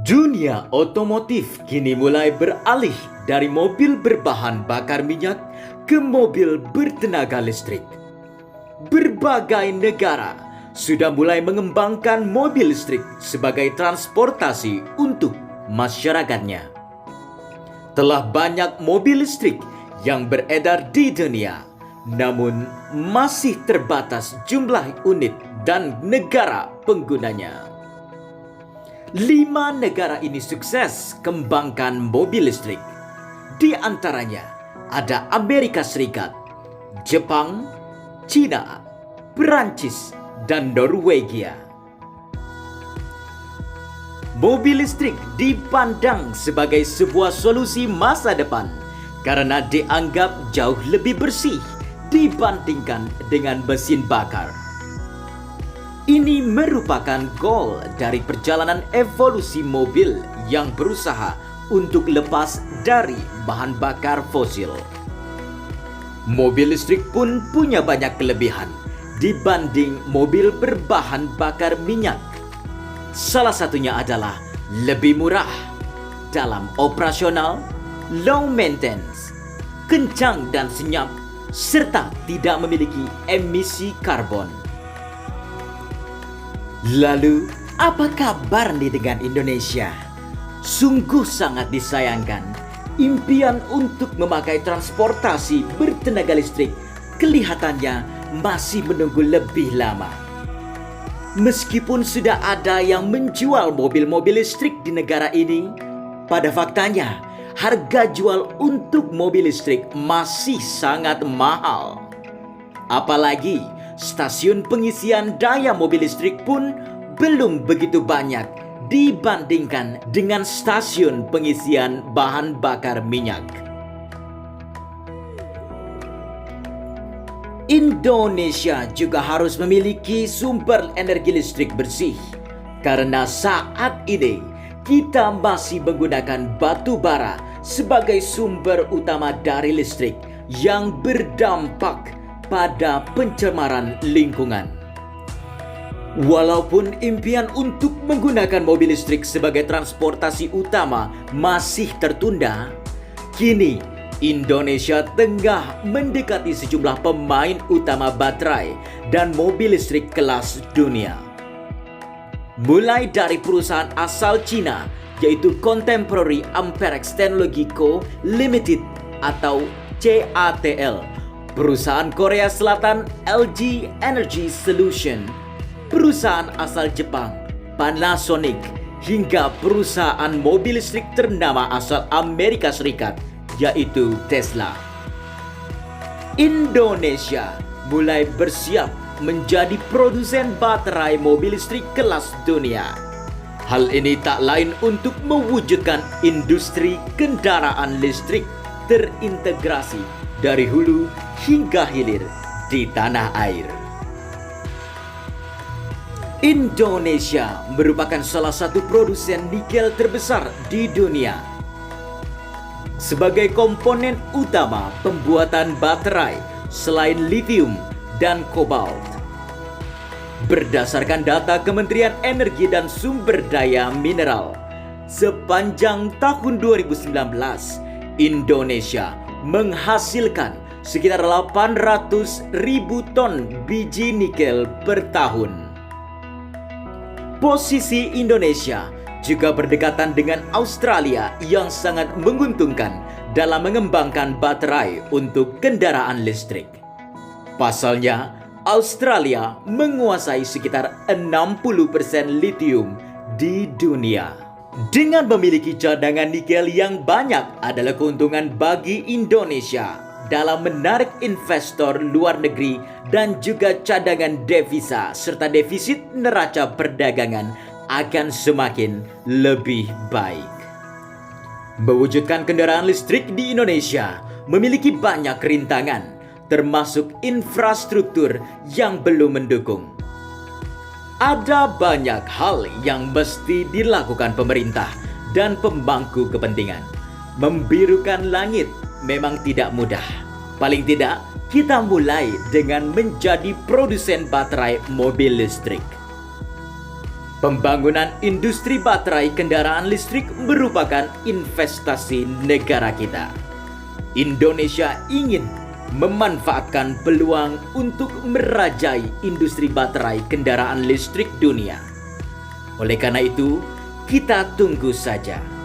Dunia otomotif kini mulai beralih dari mobil berbahan bakar minyak ke mobil bertenaga listrik. Berbagai negara sudah mulai mengembangkan mobil listrik sebagai transportasi untuk masyarakatnya. Telah banyak mobil listrik yang beredar di dunia, namun masih terbatas jumlah unit dan negara penggunanya. 5 negara ini sukses kembangkan mobil listrik. Di antaranya ada Amerika Serikat, Jepang, China, Perancis, dan Norwegia. Mobil listrik dipandang sebagai sebuah solusi masa depan karena dianggap jauh lebih bersih dibandingkan dengan mesin bakar. Ini merupakan goal dari perjalanan evolusi mobil yang berusaha untuk lepas dari bahan bakar fosil. Mobil listrik pun punya banyak kelebihan dibanding mobil berbahan bakar minyak. Salah satunya adalah lebih murah dalam operasional, low maintenance, kencang dan senyap, serta tidak memiliki emisi karbon. Lalu, apa kabar nih dengan Indonesia? Sungguh sangat disayangkan, impian untuk memakai transportasi bertenaga listrik kelihatannya masih menunggu lebih lama. Meskipun sudah ada yang menjual mobil-mobil listrik di negara ini, pada faktanya harga jual untuk mobil listrik masih sangat mahal. Apalagi stasiun pengisian daya mobil listrik pun belum begitu banyak dibandingkan dengan stasiun pengisian bahan bakar minyak. Indonesia juga harus memiliki sumber energi listrik bersih karena saat ini kita masih menggunakan batu bara sebagai sumber utama dari listrik yang berdampak pada pencemaran lingkungan. Walaupun impian untuk menggunakan mobil listrik sebagai transportasi utama masih tertunda, kini Indonesia tengah mendekati sejumlah pemain utama baterai dan mobil listrik kelas dunia. Mulai dari perusahaan asal Cina yaitu Contemporary Amperex Technology Co. Limited atau CATL, perusahaan Korea Selatan LG Energy Solution, perusahaan asal Jepang Panasonic, hingga perusahaan mobil listrik ternama asal Amerika Serikat yaitu Tesla. Indonesia mulai bersiap menjadi produsen baterai mobil listrik kelas dunia. Hal ini tak lain untuk mewujudkan industri kendaraan listrik terintegrasi dari hulu hingga hilir di tanah air. Indonesia merupakan salah satu produsen nikel terbesar di dunia. Sebagai komponen utama pembuatan baterai selain lithium dan kobalt. Berdasarkan data Kementerian Energi dan Sumber Daya Mineral, sepanjang tahun 2019, Indonesia menghasilkan sekitar 800.000 ton biji nikel per tahun. Posisi Indonesia juga berdekatan dengan Australia yang sangat menguntungkan dalam mengembangkan baterai untuk kendaraan listrik. Pasalnya, Australia menguasai sekitar 60% lithium di dunia. Dengan memiliki cadangan nikel yang banyak adalah keuntungan bagi Indonesia dalam menarik investor luar negeri dan juga cadangan devisa serta defisit neraca perdagangan akan semakin lebih baik. Mewujudkan kendaraan listrik di Indonesia memiliki banyak rintangan, termasuk infrastruktur yang belum mendukung. Ada banyak hal yang mesti dilakukan pemerintah dan pemangku kepentingan. Membirukan langit memang tidak mudah. Paling tidak, kita mulai dengan menjadi produsen baterai mobil listrik. Pembangunan industri baterai kendaraan listrik merupakan investasi negara kita. Indonesia ingin memanfaatkan peluang untuk merajai industri baterai kendaraan listrik dunia. Oleh karena itu, kita tunggu saja